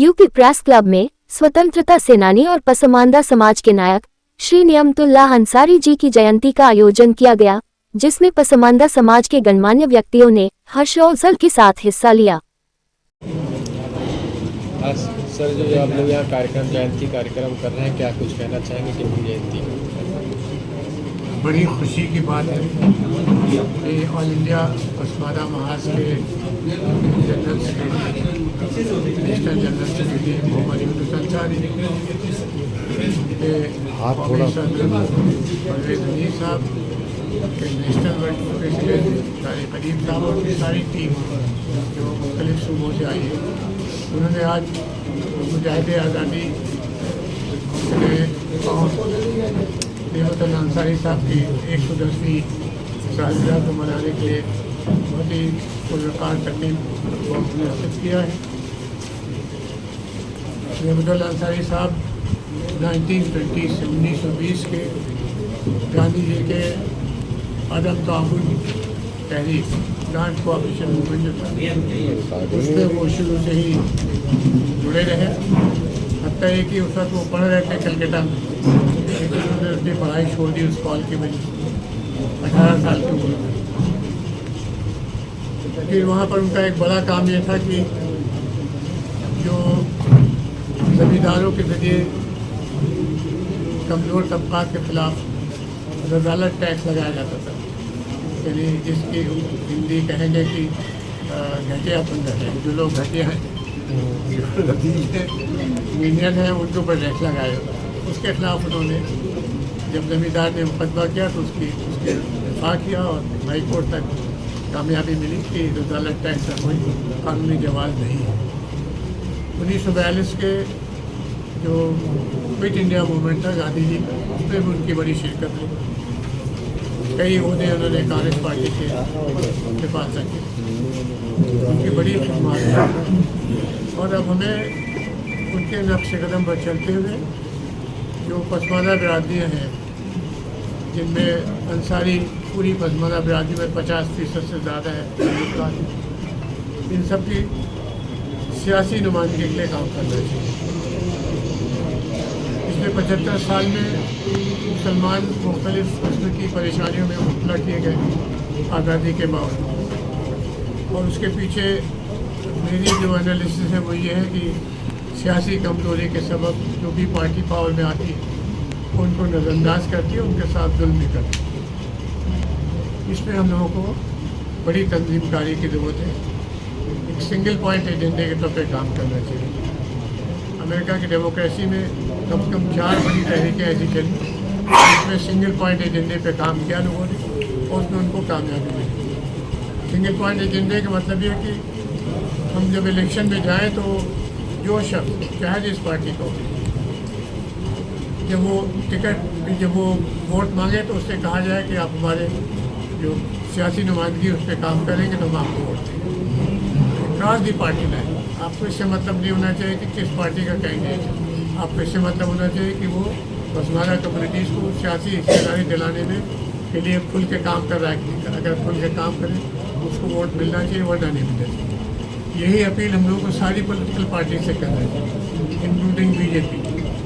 UP press club में स्वतंत्रता सेनानी और पसमानदा समाज के नायक श्री नियमतुल्लाह अंसारी जी की जयंती का आयोजन किया गया, जिसमें पसमानदा समाज के गणमान्य व्यक्तियों ने हर्षोल्लास के साथ हिस्सा लिया। सर, जो आप लोग यहाँ जयंती कार्यक्रम कर रहे हैं, क्या कुछ कहना चाहेंगे कि जयंती? बड़ी खुशी की बात है कि ऑल इंडिया पसमानदा महाज के general secretary, national general secretary Mohammad Yunus Ansari के परवेज़ अमीर साहब के नेशनल वर्ल्ड प्रेसिडेंट सारे करीब साहब और सारी टीम जो मुख्तलिफ सूबों से आई है, उन्होंने आज मुजाहिद आज़ादी नियमतुल्लाह अंसारी साहब की 110वीं सालगिरह को मनाने के लिए बहुत ही पुरस्कार तकरीब को मुनक़िद किया है। नियमतुल्लाह अंसारी साहब 1920 से 1920 के गांधी जी के अदम ताउन तहरीक नॉन कोऑपरेशन मूवमेंट जो था, उसमें वो शुरू से ही जुड़े रहे। हत्या कि उस वक्त वो पढ़ रहे थे कलकत्ता में, लेकिन उन्होंने अपनी पढ़ाई छोड़ दी उस कॉल की वजह से 18 साल की उम्र में। फिर वहाँ पर उनका एक बड़ा काम ये था कि जो ज़मींदारों के ज़रिए कमज़ोर तबका के ख़िलाफ़ रज़ालत टैक्स लगाया जाता था, यानी जिसकी हिंदी कहेंगे कि घटियापन है, जो लोग घटिया हैं, मीनियन है, उनके ऊपर टैक्स लगाया। उसके खिलाफ उन्होंने जब ज़मींदार ने मुकदमा किया तो उसके दफा किया और हाई कोर्ट तक कामयाबी मिली कि रज़ालत टैक्स का कोई कानूनी जवाज़ नहीं है। 1942 के जो क्विट इंडिया मूवमेंट था गांधी जी का, उसमें भी उनकी बड़ी शिरकत रही। कई ओहदे उन्होंने कांग्रेस पार्टी के पास रखे, उनकी बड़ी खिदमत है। और अब हमें उनके नक्श कदम पर चलते हुए जो पसमानदा बिरादरियाँ हैं, जिनमें अंसारी पूरी पसमानदा बिरादरी में 50% से ज़्यादा है हिंदुस्तान, इन सब की सियासी नुमाइंदगी के लिए काम करना चाहिए। पिछले 75 साल में मुसलमान मुख्तलिफ किस्म की परेशानियों में मुब्तला किए गए आज़ादी के बावजूद, और उसके पीछे मेरी जो एनालिसिस है वो ये है कि सियासी कमज़ोरी के सबब जो भी पार्टी पावर में आती है उनको नज़रअंदाज करती है, उनके साथ जुल्म भी करती है। इसमें हम लोगों को बड़ी तंजीमकारी की ज़रूरत है। एक सिंगल पॉइंट एजेंडे के तौर पर काम करना चाहिए। अमेरिका की डेमोक्रेसी में कम से कम 4 बड़ी तहरीकें ऐसी चली जिसमें सिंगल पॉइंट एजेंडे पे काम किया लोगों ने, और उसमें उनको कामयाबी मिली। सिंगल पॉइंट एजेंडे का मतलब ये है कि हम जब इलेक्शन में जाएँ तो जो शख्स चाहे जिस पार्टी को, जब वो वोट मांगे तो उससे कहा जाए कि आप हमारे जो सियासी नुमाइंदगी उस पर काम करेंगे तो हम आपको वोट देंगे। क्रॉस दी पार्टी लाइन। आपको इससे मतलब नहीं होना चाहिए कि किस पार्टी का कैंडिडेट है, आपको इससे मतलब होना चाहिए कि वो पसमानदा कम्युनिटीज़ को सियासी हिस्सेदारी दिलाने में के लिए खुल के काम कर रहा है। अगर खुल के काम करें उसको वोट मिलना चाहिए, वरना नहीं मिलना चाहिए। यही अपील हम लोगों को सारी पॉलिटिकल पार्टी से करना चाहिए, इंक्लूडिंग बीजेपी।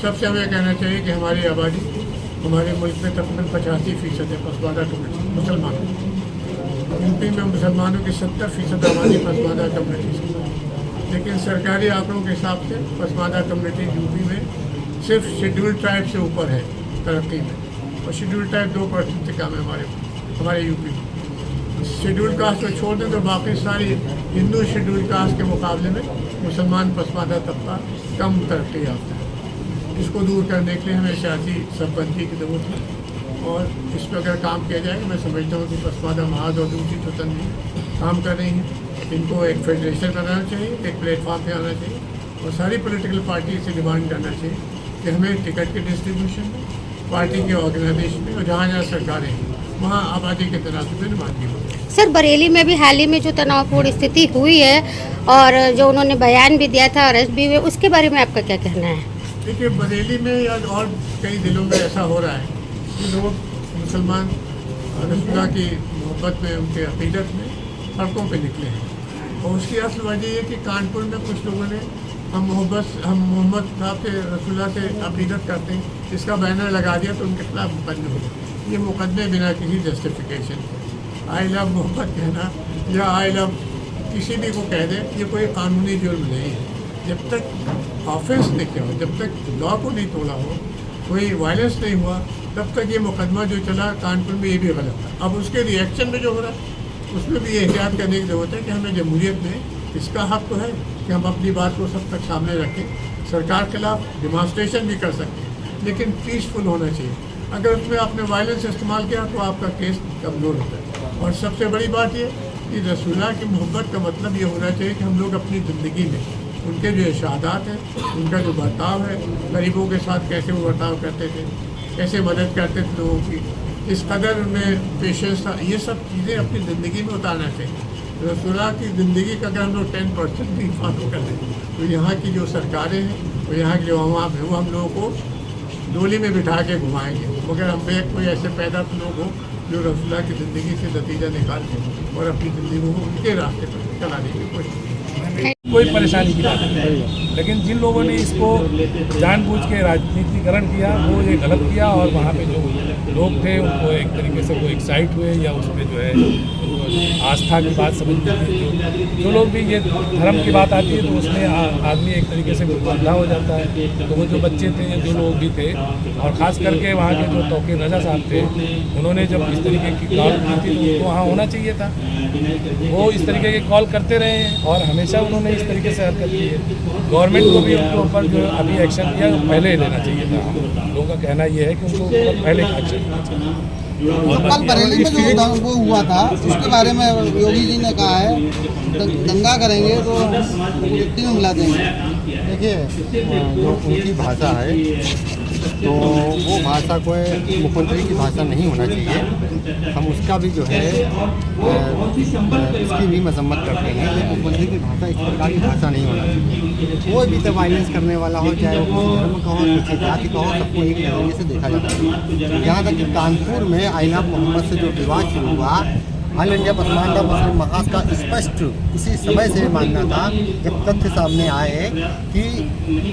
सबसे हमें कहना चाहिए कि हमारी आबादी हमारे मुल्क में तकरीबन 85% है पसमानदा कम्युनिटी मुसलमान। यूपी में मुसलमानों की 70% आबादी पसमानदा कम्युनिटी से, लेकिन सरकारी आंकड़ों के हिसाब से पसमानदा कम्युनिटी यूपी में सिर्फ शेड्यूल ट्राइब से ऊपर है तरक्की में, और शेड्यूल ट्राइब 2% से कम है हमारे यूपी में। शेड्यूल कास्ट को छोड़ दें तो बाकी सारी हिंदू शेड्यूल कास्ट के मुकाबले में मुसलमान पसमानदा तबका कम तरक्की याफ्ता है। इसको दूर करने के लिए हमें सियासी सरबंदी की ज़रूरत है, और इस पर अगर काम किया जाएगा, मैं समझता हूँ कि पसमानदा महाज और दूसरी तो तंजीम काम कर रही हैं। इनको एक फेडरेशन बनाना चाहिए, एक प्लेटफॉर्म पर आना चाहिए, और सारी पॉलिटिकल पार्टी से डिमांड करना चाहिए कि हमें टिकट के डिस्ट्रीब्यूशन में, पार्टी के ऑर्गेनाइजेशन में, और जहाँ जहाँ सरकारें हैं वहाँ आबादी के तनाज़ुर में नुमाइंदगी होती है। सर, बरेली में भी हाल ही में जो तनावपूर्ण स्थिति हुई है और जो उन्होंने बयान भी दिया था अरेस्ट भी हुए, उसके बारे में आपका क्या कहना है? देखिए, बरेली में या और कई जिलों में ऐसा हो रहा है कि लोग मुसलमान रसूलुल्लाह की मोहब्बत में, उनके अक़ीदत में सड़कों पे निकले हैं, और उसकी असल वजह ये कि कानपुर में कुछ लोगों ने हम मोहम्मद साहब से रसूलुल्लाह से अकीदत करते हैं, इसका बैनर लगा दिया तो उनके खिलाफ मुकदमे हो गए। ये मुकदमे बिना किसी जस्टिफिकेशन के आई लव मोहम्मद कहना या आई लव किसी भी को कह दे, ये कोई कानूनी जुर्म नहीं है। जब तक ऑफेंस नहीं किया हो, जब तक लॉ को नहीं तोड़ा हो, कोई वायलेंस नहीं हुआ, तब तक ये मुकदमा जो चला कानपुर में ये भी गलत था। अब उसके रिएक्शन में जो हो रहा है उसमें भी एहतियात करने की ज़रूरत है कि हमें जमहूरियत में इसका हक तो है कि हम अपनी बात को सब तक सामने रखें, सरकार के खिलाफ डिमॉन्स्ट्रेशन भी कर सकते हैं, लेकिन पीसफुल होना चाहिए। अगर उसमें आपने वायलेंस इस्तेमाल किया तो आपका केस कमज़ोर होता है। और सबसे बड़ी बात ये कि रसूलुल्लाह की मोहब्बत का मतलब ये होना चाहिए कि हम लोग अपनी ज़िंदगी में उनके जो इरशादात हैं, उनका जो बर्ताव है, गरीबों के साथ कैसे वो बर्ताव करते थे, कैसे मदद करते थे लोगों की, इस कदर उनमें पेशेंस था, ये सब चीज़ें अपनी ज़िंदगी में उतारना चाहिए। रसूलुल्लाह की ज़िंदगी का अगर हम लोग 10% भी फॉलो कर लें तो यहाँ की जो सरकारें हैं और यहाँ के जो अवाम है वो हम लोगों को डोली में बिठा के घुमाएंगे। मगर हम में कोई ऐसे पैदा लोग हो जो रसूलुल्लाह की ज़िंदगी से नतीजा निकाल के और अपनी ज़िंदगी को उनके रास्ते पर चलाने की कोशिश करें। कोई परेशानी की बात नहीं है, लेकिन जिन लोगों ने इसको जानबूझ के राजनीतिकरण किया वो ये गलत किया। और वहाँ पे जो लोग थे उनको एक तरीके से वो एक्साइट हुए या उस पर जो है आस्था की बात समझ लीजिए। जो लोग भी ये धर्म की बात आती है तो उसमें आदमी एक तरीके से अंधा हो जाता है। तो वो जो बच्चे थे, जो लोग भी थे, और ख़ास करके वहाँ के जो तौकीर रजा साहब थे, उन्होंने जब इस तरीके की कॉल की थी तो उनको वहाँ होना चाहिए था। वो इस तरीके की कॉल करते रहे हैं और हमेशा उन्होंने इस तरीके से हरकत की है। गवर्नमेंट को भी उनके ऊपर जो अभी एक्शन किया वो पहले ही लेना चाहिए था। लोगों का कहना ये है कि उनको पहले एक्शन लेना चाहिए। कल बरेली में जो वो हुआ था उसके बारे में योगी जी ने कहा है दंगा करेंगे तो मिट्टी में मिला देंगे। देखिए, जो उनकी भाषा है तो वो भाषा कोई मुख्यमंत्री की भाषा नहीं होना चाहिए। हम उसका भी जो है उसकी भी मजम्मत करते हैं कि मुख्यमंत्री की भाषा इस प्रकार की भाषा नहीं होना चाहिए। कोई भी तो वायलेंस करने वाला हो, चाहे वो किसी धर्म का हो, किसी जाति का हो, सबको एक नज़रिए से देखा जाता है। यहाँ तक कि कानपुर में आई लव मोहम्मद से जो विवाद शुरू हुआ, ऑल इंडिया पसमानदा मुस्लिम महाज का स्पष्ट इसी समय से मानना था जब तथ्य सामने आए कि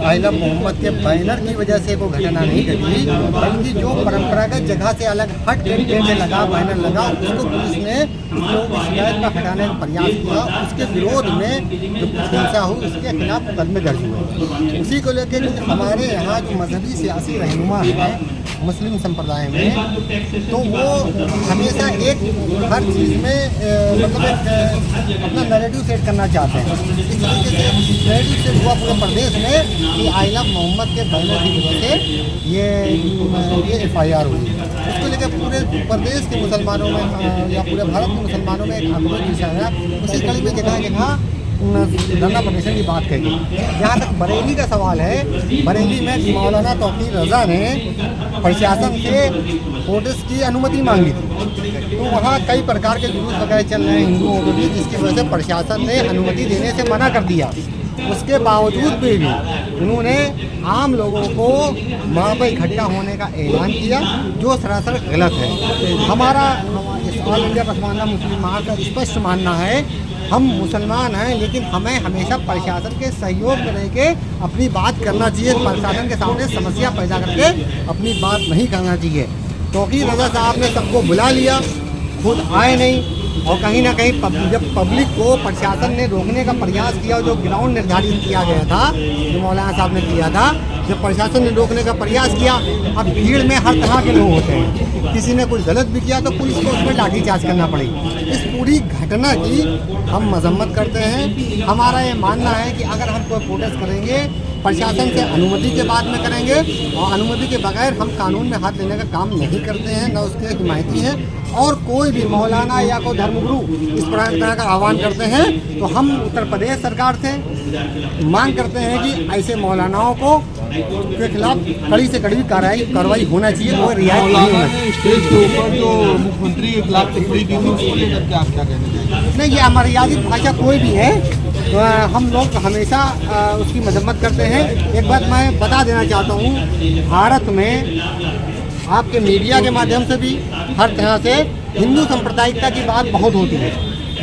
आई लव मोहम्मद के बैनर की वजह से वो घटना नहीं घटी, बल्कि जो परंपरागत जगह से अलग हट के टेंट लगा, बैनर लगा, उसको पुलिस ने उस लोगों की शिकायत का हटाने का प्रयास किया। उसके विरोध में जो हिंसा हुई उसके खिलाफ मुकदमे दर्ज हुए। उसी को लेकर हमारे यहाँ जो मजहबी सियासी रहनुमा है मुस्लिम संप्रदाय में, तो वो हमेशा एक हर चीज़ में मतलब एक अपना नैरेटिव सेट करना चाहते हैं। इस तरीके से नैरेटिव सेट हुआ पूरे प्रदेश में कि आई लव मोहम्मद के बैनर की वजह से ये FIR हुई। उसको लेकर पूरे प्रदेश के मुसलमानों में या पूरे भारत के मुसलमानों में एक आक्रोश दिखाया। उसी कड़ी में जगह जगह धरना प्रदर्शन की बात कही। जहाँ तक बरेली का सवाल है, बरेली में मौलाना तौकीर रजा ने प्रशासन से प्रोटेस्ट की अनुमति मांगी थी। तो वहाँ कई प्रकार के जुलूस वगैरह चल रहे हैं हिंदुओं के भी, जिसकी वजह से प्रशासन ने अनुमति देने से मना कर दिया। उसके बावजूद भी उन्होंने आम लोगों को वहाँ पर इकट्ठा होने का ऐलान किया, जो सरासर गलत है। हमारा इस ऑल इंडिया पसमानदा मुस्लिम महाज का स्पष्ट मानना है, हम मुसलमान हैं, लेकिन हमें हमेशा प्रशासन के सहयोग में रह के अपनी बात करना चाहिए। प्रशासन के सामने समस्या पैदा करके अपनी बात नहीं करना चाहिए। तौकीर रजा साहब ने सबको बुला लिया, खुद आए नहीं, और कहीं ना कहीं जब पब्लिक को प्रशासन ने रोकने का प्रयास किया, जो ग्राउंड निर्धारित किया गया था, जो मौलाना साहब ने किया था, जब प्रशासन ने रोकने का प्रयास किया, अब भीड़ में हर तरह के लोग होते हैं, किसी ने कुछ गलत भी किया तो पुलिस को उस पर लाठीचार्ज करना पड़ी। इस पूरी घटना की हम मजम्मत करते हैं। हमारा ये मानना है कि अगर हम कोई प्रोटेस्ट करेंगे प्रशासन से अनुमति के बाद में करेंगे, और अनुमति के बगैर हम कानून में हाथ लेने का काम नहीं करते हैं, न उसके हिमायती हैं। और कोई भी मौलाना या कोई धर्मगुरु इस तरह का आह्वान करते हैं तो हम उत्तर प्रदेश सरकार से मांग करते हैं कि ऐसे मौलानाओं को के खिलाफ कड़ी से कड़ी कार्रवाई होना चाहिए, कोई रियायत नहीं होना चाहिए। स्टेज के ऊपर जो मुख्यमंत्री के खिलाफ टिप्पणी की थी उसको लेकर के आप क्या कहना चाहिए? नहीं, ये अमर्यादित भाषा कोई भी है, हम लोग हमेशा उसकी मजम्मत करते हैं। एक बात मैं बता देना चाहता हूँ, भारत में आपके मीडिया के माध्यम से भी हर तरह से हिंदू सांप्रदायिकता की बात बहुत होती है,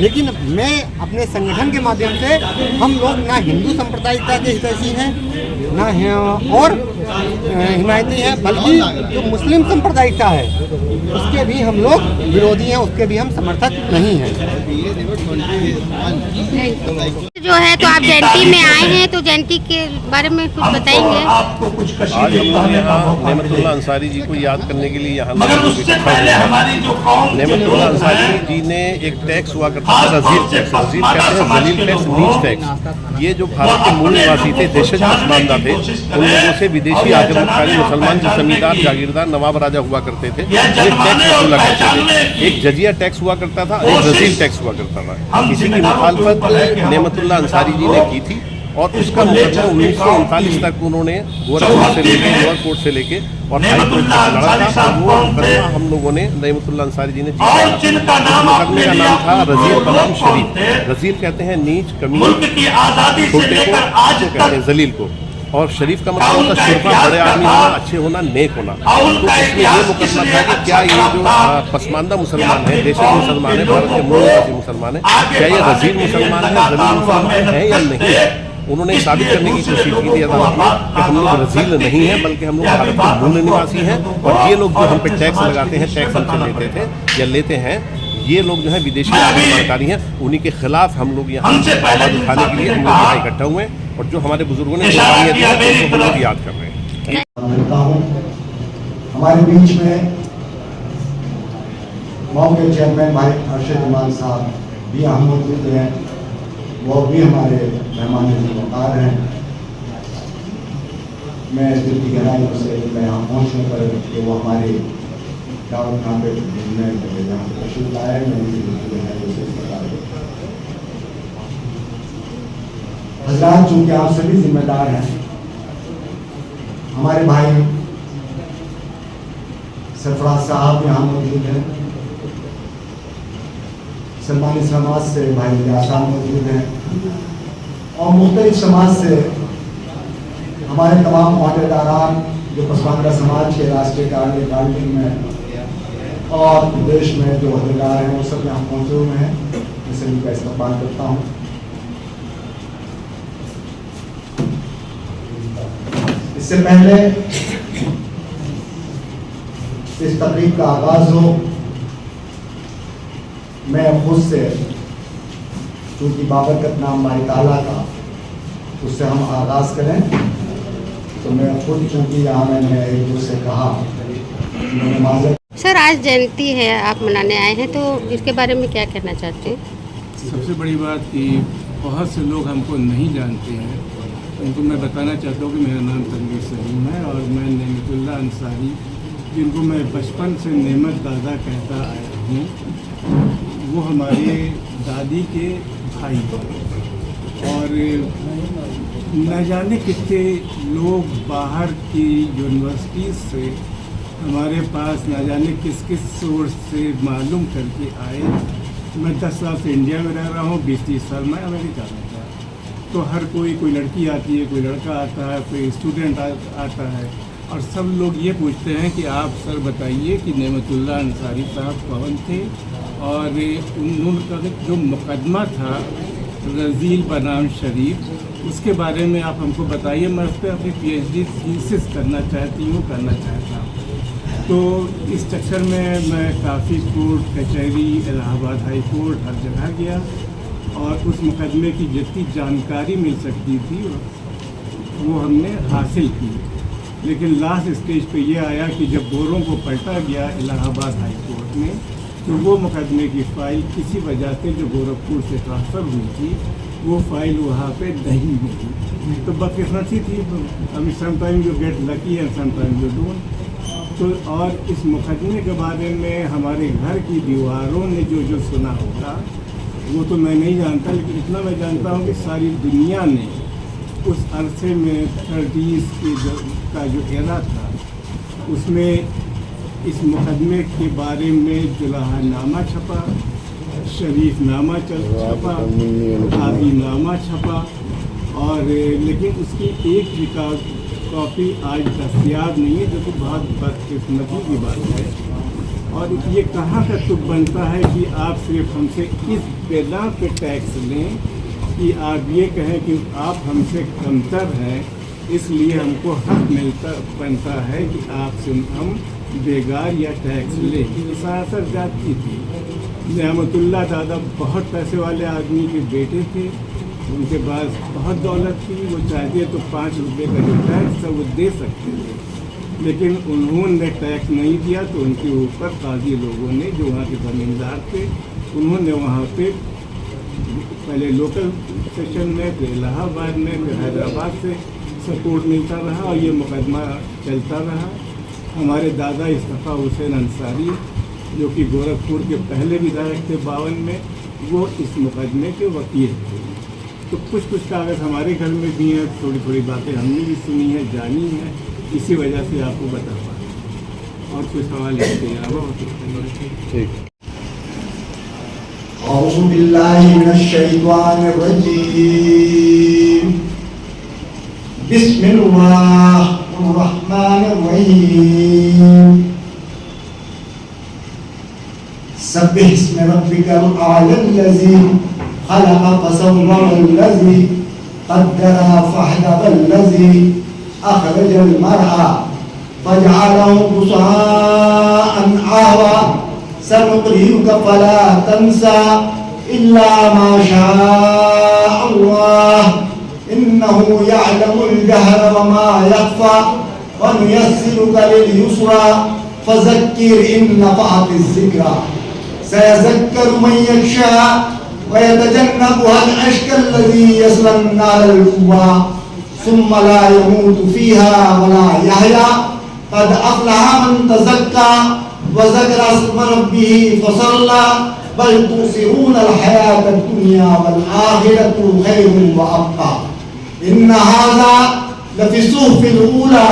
लेकिन मैं अपने संगठन के माध्यम से हम लोग ना हिंदू संप्रदायिकता के हितैषी हैं ना है और हिमायती हैं, बल्कि जो मुस्लिम संप्रदायिकता है उसके भी हम लोग विरोधी हैं, उसके भी हम समर्थक नहीं हैं। जो है तो आप जयंती में आए हैं, तो जयंती के बारे में कुछ बताएंगे? आज हम लोग यहाँ नेमतुल्लाह अंसारी जी को याद करने के लिए यहाँ लोग इकट्ठा हुए हैं। नेमतुल्लाह अंसारी जी ने एक टैक्स हुआ करता था, रजील टैक्स। रजील कहते हैं जलील टैक्स, नीच टैक्स। ये जो भारत के मूल निवासी थे, देशज पसमानदा थे, उन लोगों से विदेशी आक्रमणकारी मुसलमान जो जमींदार जागीरदार नवाब राजा हुआ करते थे, ये टैक्स वसूला करते थे। एक जजिया टैक्स हुआ करता था, एक रजील टैक्स हुआ करता था। इसी की मुखालफत नेमतुल्लाह अंसारी जी ने की थी और उसका मुकदमा 1939 तक उन्होंने गोरखपुर से लेके, लोअर कोर्ट से लेके और हाई कोर्ट तक लड़ा था। वो मुकदमा हम लोगों ने, नेमतुल्लाह अंसारी जी ने जीता। मुकदमे का नाम था रजील बनाम शरीफ। रजील कहते हैं नीच, कमीज, छोटे को कहते हैं जलील को, और शरीफ का मतलब होता है शुरफा, बड़े आदमी होना, अच्छे होना, नेक होना। तो इसमें ये मुकदमा था कि क्या ये जो पसमानदा मुसलमान है, देशज मुसलमान है, भारत के मूल निवासी मुसलमान है, क्या ये रजील मुसलमान है, जलील मुसलमान है या नहीं है। उन्होंने साबित करने की कोशिश की थी अदालत में कि हम लोग रजील नहीं हैं, बल्कि हम लोग भारत के मूल निवासी हैं, और ये लोग जो हम पे टैक्स लगाते हैं, टैक्स हमसे लेते थे या लेते हैं, ये लोग जो है विदेशी आक्रमणकारी हैं। उन्हीं के खिलाफ हम लोग यहाँ आवाज़ उठाने के लिए हम लोग यहाँ इकट्ठा हुए हैं, और जो हमारे बुजुर्गों ने कुर्बानियाँ दी हैं उनको हम लोग याद कर रहे हैं। हमारे बीच में मॉब के चेयरमैन भाई अरशद इमाम साहब भी यहाँ मौजूद हैं, वो भी हमारे मेहमान वकार हैं। मैं दिल की गहराइयों से मैं यहाँ पहुँचने पर कि वो हमारे दावत खां पे यहाँ पर तशरीफ लाए, मैं दिल की गहराइयों से हजरात, चूँकि आप सभी जिम्मेदार हैं, हमारे भाई सरफराज साहब यहाँ मौजूद हैं, सलमानी समाज से भाई यासार मौजूद हैं, और मुख्तलिफ समाज से हमारे तमाम अहदेदारान जो पसमानदा समाज के राष्ट्रीय पार्टी में और देश में जो अहदेदार हैं वो सब यहाँ पहुँचे हुए हैं। मैं सभी का इस्तेमाल करता हूँ। इससे पहले इस तकरीब का आगाज हो, मैं खुद से, चूँकि बाबरकत नाम बारी ताला का, उससे हम आगाज़ करें, तो मैं खुद चूँकि यहाँ मैंने एक दूसरे कहा, सर आज जयंती है, आप मनाने आए हैं, तो इसके बारे में क्या कहना चाहते हैं? सबसे बड़ी बात कि बहुत से लोग हमको नहीं जानते हैं, उनको मैं बताना चाहता हूँ कि मेरा नाम तनवीर सलीम है और मैं नेमतुल्लाह अंसारी, जिनको मैं बचपन से नेमत दादा कहता आया हूँ, वो हमारे दादी के भाई और न जाने कितने लोग बाहर की यूनिवर्सिटीज़ से हमारे पास न जाने किस किस सोर्स से मालूम करके आए। मैं 10 साल से इंडिया में रह रहा हूँ, 20-30 साल मैं अमेरिका में था। तो हर कोई लड़की आती है, कोई लड़का आता है, कोई स्टूडेंट आता है, और सब लोग ये पूछते हैं कि आप सर बताइए कि नेमतुल्लाह अंसारी साहब कौन थे, और उनका जो मुकदमा था रजील बनाम शरीफ, उसके बारे में आप हमको बताइए। मैं उस पर अपनी PhD थीसिस करना चाहता हूँ। तो इस चक्कर में मैं काफ़ी कोर्ट, कचहरी, इलाहाबाद हाई कोर्ट, हर जगह गया और उस मुकदमे की जितनी जानकारी मिल सकती थी वो हमने हासिल की। लेकिन लास्ट स्टेज पे ये आया कि जब गोरों को पलटा गया इलाहाबाद हाई कोर्ट में, तो वो मुकदमे की फ़ाइल किसी वजह से जो गोरखपुर से ट्रांसफ़र हुई थी, वो फाइल वहाँ पे नहीं मिली। तो बदकिस्मती थी, अभी sometime you get lucky and sometime you don't. तो और इस मुकदमे के बारे में हमारे घर की दीवारों ने जो सुना होगा वो तो मैं नहीं जानता, लेकिन इतना मैं जानता हूँ कि सारी दुनिया ने उस अरसे में 30s का जो एरा था उसमें इस मुकदमे के बारे में जुलाहनामा छपा, शरीफनामा छपा, काजीनामा छपा, और लेकिन उसकी एक भी कॉपी आज दस्तयाब नहीं है, जो कि बहुत बदकिस्मती की बात है। और अब ये कहाँ तक तुक बनता है कि आप सिर्फ हमसे इस बिना पे टैक्स लें कि आप ये कहें कि आप हमसे कमतर हैं, इसलिए हमको हक बनता है कि आपसे हम बेगार या टैक्स लें। सरासर जाती थी। नेमतुल्लाह दादा बहुत पैसे वाले आदमी के बेटे थे, उनके पास बहुत दौलत थी, वो चाहते तो 5 रुपये का जो टैक्स था वो दे सकते थे, लेकिन उन्होंने टैक्स नहीं दिया तो उनके ऊपर काजी लोगों ने, जो वहाँ के ज़मींदार थे, उन्होंने वहाँ पे पहले लोकल सेशन में, फिर इलाहाबाद में, फिर हैदराबाद से सपोर्ट मिलता रहा और ये मुकदमा चलता रहा। हमारे दादा इस्तफ़ा हुसैन अंसारी, जो कि गोरखपुर के पहले विधायक थे 52 में, वो इस मुकदमे के वकील थे। तो कुछ कागज़ हमारे घर में भी हैं, थोड़ी बातें हमने भी सुनी है, जानी है, इसी वजह से आपको बता पा। और कोई सवाल इसके अलावा हो सकते हैं? औज़ु बिल्लाहि मिनश शैतानिर रजीम। बिस्मिल्लाहिर रहमानिर रहीम। सब्बिह इस्म रब्बिकल आ'लल्लज़ी खलक़ फसव्वा वल्लज़ी क़द्दरा फहदा वल्लज़ी अखरजल मरआ फजअलहु गुसाअन अहवा सनुक़रिउका फला तंसा इल्ला मा शाअ अल्लाह इन्नहु यअलमुल जहरा व मा यख़फ़ा व नुयस्सिरुका लिल युस्रा फज़क्किर इन नफ़अतिज़ ज़िक्रा सयज़क्करु मन यख़शा व यतजन्नबुहल अश्क़ाल्लज़ी यस्लन नारल कुबरा सुम्मा ला यमूतु फ़ीहा व ला यहया क़द अफ़लहा मन तज़क्का व ज़करा इस्म रब्बिही फ़सल्ला बल तुसिरूनल हयातद दुनिया वल आखिरतु खैरुन व अब्क़ा इन्न हाज़ा लफ़ी सुहुफ़िल ऊला